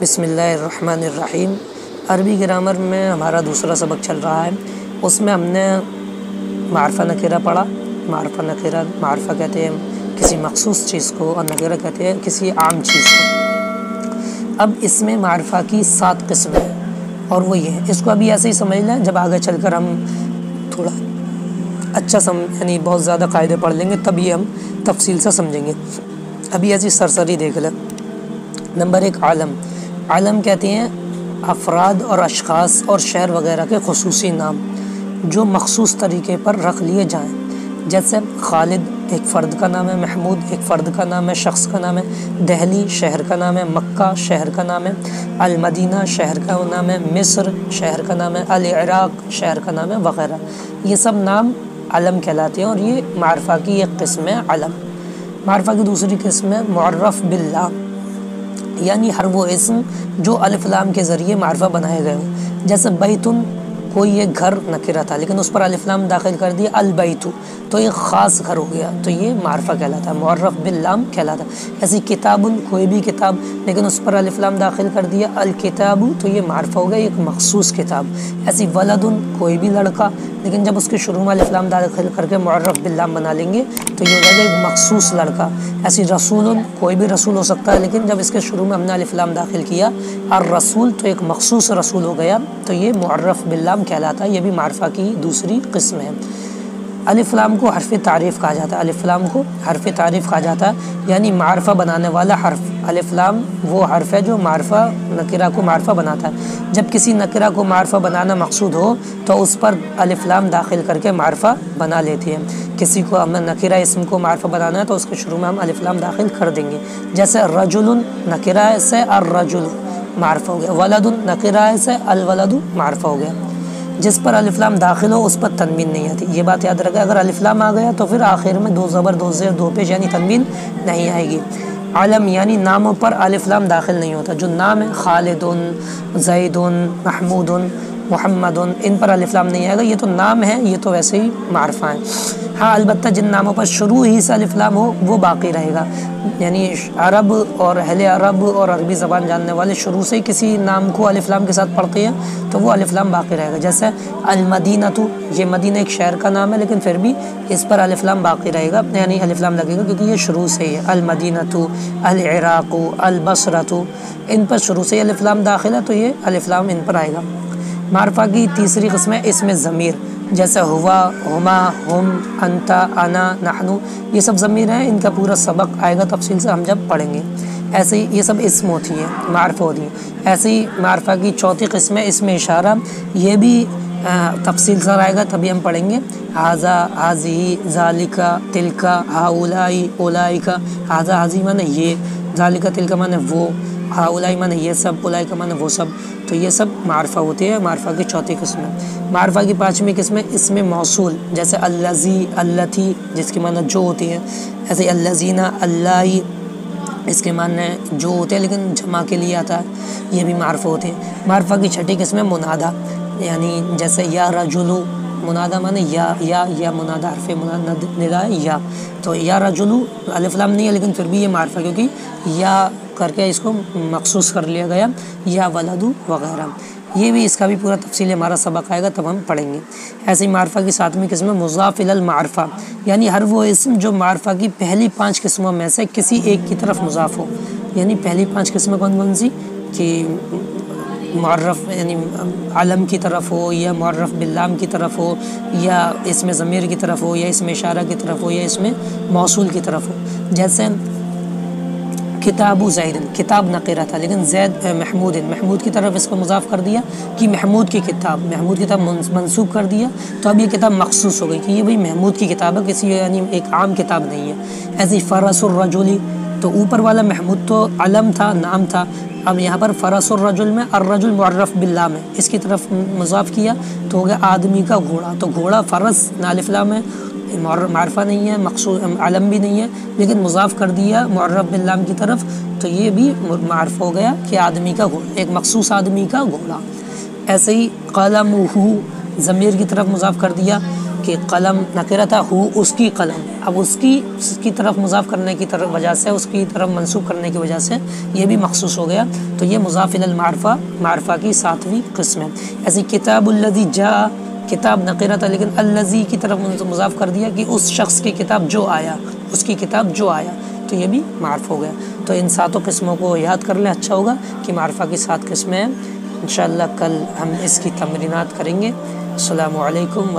بسم اللہ الرحمن الرحیم۔ عربی گرامر میں ہمارا دوسرا سبق چل رہا ہے، اس میں ہم نے معرفہ نکرہ پڑھا۔ معرفہ نکرہ، معرفہ کہتے ہیں کسی مخصوص چیز کو اور نکرہ کہتے ہیں کسی عام چیز کو۔ اب اس میں معرفہ کی 7 قسمیں ہیں اور وہ یہ ہے، اس کو ابھی ایسے ہی سمجھ لیں، جب آگے چل کر ہم تھوڑا اچھا یعنی بہت زیادہ قاعدے پڑھ لیں گے تب یہ ہم تفصیل سے سمجھیں گے۔ ابھی ایسی سرسری دیکھ لیں۔ نمبر 1 عالم۔ عالم کہتے ہیں افراد اور اشخاص اور شہر وغیرہ کے خصوصی نام جو مخصوص طریقے پر رکھ لیے جائیں، جیسے خالد ایک فرد کا نام ہے، محمود ایک فرد کا نام ہے، شخص کا نام ہے، دہلی شہر کا نام ہے، مکہ شہر کا نام ہے، المدینہ شہر کا نام ہے، مصر شہر کا نام ہے، العراق شہر کا نام ہے وغیرہ۔ یہ سب نام علم کہلاتے ہیں اور یہ معرفہ کی ایک قسم ہے علم۔ معرفہ کی دوسری قسم ہے معرف باللام، یعنی ہر وہ اسم جو الف لام کے ذریعے معرفہ بنائے گئے ہو، جیسے بیتن کوئی ایک گھر نکرہ تھا لیکن اس پر الف لام داخل کر دیا البیت تو ایک خاص گھر ہو گیا، تو یہ معرفہ کہلاتا ہے، معرف باللام کہلاتا ہے۔ ایسی کتاب کوئی بھی کتاب لیکن اس پر الف لام داخل کر دیا الکتاب تو یہ معرفہ ہو گیا، ایک مخصوص کتاب۔ ایسی ولد کوئی بھی لڑکا لیکن جب اس کے شروع میں الف لام داخل کر کے معرف باللام بنا لیں گے تو یہ ہو جائے گا ایک مخصوص لڑکا۔ ایسی رسول کوئی بھی رسول ہو سکتا ہے لیکن جب اس کے شروع میں ہم نے الف لام داخل کیا الرسول تو ایک مخصوص رسول ہو گیا، تو یہ معرف باللام کہلاتا ہے، یہ بھی معرفہ کی دوسری قسم ہے۔ الف لام کو حرف تعریف کہا جاتا ہے، الف لام کو حرف تعریف کہا جاتا ہے، یعنی معرفہ بنانے والا حرف۔ الف لام وہ حرف ہے جو معرفہ نکرہ کو معرفہ بناتا ہے۔ جب کسی نکرہ کو معرفہ بنانا مقصود ہو تو اس پر الف لام داخل کر کے معرفہ بنا لیتے ہیں۔ کسی کو ہمیں نکرہ اسم کو معرفہ بنانا ہے تو اس کے شروع میں ہم الف لام داخل کر دیں گے، جیسے رجل نکرہ سے الرجل معرفہ ہو گیا، ولد نکرہ سے الولد معرفہ ہو گیا۔ جس پر الف لام داخل ہو اس پر تنوین نہیں آتی، یہ بات یاد رکھیں، اگر الف لام آ گیا تو پھر آخر میں 2 زبر 2 زیر 2 پیش یعنی تنوین نہیں آئے گی۔ علم یعنی ناموں پر الف لام داخل نہیں ہوتا، جو نام ہے خالد، زید، محمود، محمد، ان پر الف لام نہیں آئے گا، یہ تو نام ہے، یہ تو ویسے ہی معرفہ ہیں۔ ہاں البتہ جن ناموں پر شروع ہی سے الف لام ہو وہ باقی رہے گا، یعنی عرب اور اہل عرب اور عربی زبان جاننے والے شروع سے ہی کسی نام کو الف لام کے ساتھ پڑھتے ہیں تو وہ الف لام باقی رہے گا، جیسے المدینہ، یہ مدینہ ایک شہر کا نام ہے لیکن پھر بھی اس پر الف لام باقی رہے گا، یعنی الف لام لگے گا کیونکہ یہ شروع سے ہی ہے۔ المدینہ، العراق، البصرۃ، ان پر شروع سے الف لام داخل ہے تو یہ الف لام ان پر آئے گا۔ معرفہ کی تیسری قسم ہے اسم ضمیر، جیسے ہوا، ہما، ہم، انت، انا، نحن، یہ سب ضمیر ہیں، ان کا پورا سبق آئے گا تفصیل سے ہم جب پڑھیں گے۔ ایسے ہی یہ سب اسم ہوتی ہیں، معرفہ ہوتی ہیں۔ ایسے ہی معرفہ کی چوتھی قسم ہے اسم اشارہ، یہ بھی تفصیل سے آئے گا تبھی ہم پڑھیں گے۔ ھذا، ھذہ، ذالک، تلک، ہؤلاء، اولئک، ھذا ھذہ معنی یہ، ذالک تلک معنی وہ، ہؤلاء معنی یہ سب، اولئک معنی وہ سب، تو یہ سب معرفہ ہوتے ہیں، معرفہ کی چوتھی قسم ہے۔ معرفہ کی 5ویں قسم ہے اسم موصول، جیسے الذی، اللتی، جس کے معنی جو ہوتی ہیں، ایسے الذین، اللہ، اس کے معنی جو ہوتے ہیں لیکن جمع کے لیے آتا ہے، یہ بھی معرفہ ہوتے ہیں۔ معرفہ کی 6ٹھی قسم ہے منادہ، یعنی جیسے یا رجل، منادہ معنی یا منادہ حرف ندا ہے یا، تو یا رجل الف لام نہیں ہے لیکن پھر بھی یہ معرفہ کیونکہ یا کر کے اس کو مخصوص کر لیا گیا، یا ولد وغیرہ، یہ بھی اس کا بھی پورا تفصیل ہمارا سبق آئے گا تب ہم پڑھیں گے۔ ایسے ہی معرفہ کی 7ویں قسم ہے مضاف الی المعرفہ، یعنی ہر وہ اسم جو معرفہ کی پہلی 5 قسموں میں سے کسی ایک کی طرف مضاف ہو، یعنی پہلی 5 قسمیں کون کون سی کہ معرف یعنی علم کی طرف ہو، یا معرف باللام کی طرف ہو، یا اسم ضمیر کی طرف ہو، یا اسم اشارہ کی طرف ہو، یا اسم موصول کی طرف ہو۔ جیسے کتاب زید، کتاب نکرہ تھا لیکن زید محمود کی طرف اس کو مضاف کر دیا کہ محمود کی کتاب منسوب کر دیا تو اب یہ کتاب مخصوص ہو گئی کہ یہ بھئی محمود کی کتاب ہے، کسی یعنی ایک عام کتاب نہیں ہے۔ ایسی فرس الرجل، تو اوپر والا محمود تو علم تھا، نام تھا، اب یہاں پر فرس الرجل میں الرجل معرف باللام ہے، اس کی طرف مضاف کیا تو ہو گیا آدمی کا گھوڑا، تو گھوڑا فرس الف لام ہے، معرفہ نہیں ہے، مخصوص علم بھی نہیں ہے لیکن مضاف کر دیا معرف باللام کی طرف تو یہ بھی معرفہ ہو گیا کہ آدمی کا گھوڑا، ایک مخصوص آدمی کا گھوڑا۔ ایسے ہی قلمہ، ضمیر کی طرف مضاف کر دیا کہ قلم نکرہ تھا، ہو اس کی قلم، اب اس کی طرف مضاف کرنے کی وجہ سے، اس کی طرف منسوب کرنے کی وجہ سے یہ بھی مخصوص ہو گیا، تو یہ مضاف الی المعرفہ معرفہ کی 7ویں قسم ہے۔ ایسے کتاب الذی جاء، کتاب نکرہ تھا لیکن الذی کی طرف مضاف کر دیا کہ اس شخص کی کتاب جو آیا، اس کی کتاب جو آیا، تو یہ بھی معرف ہو گیا۔ تو ان 7 قسموں کو یاد کر لیں، اچھا ہوگا کہ معرفہ کی 7 قسمیں ہیں۔ انشاءاللہ کل ہم اس کی تمرینات کریں گے۔ السلام علیکم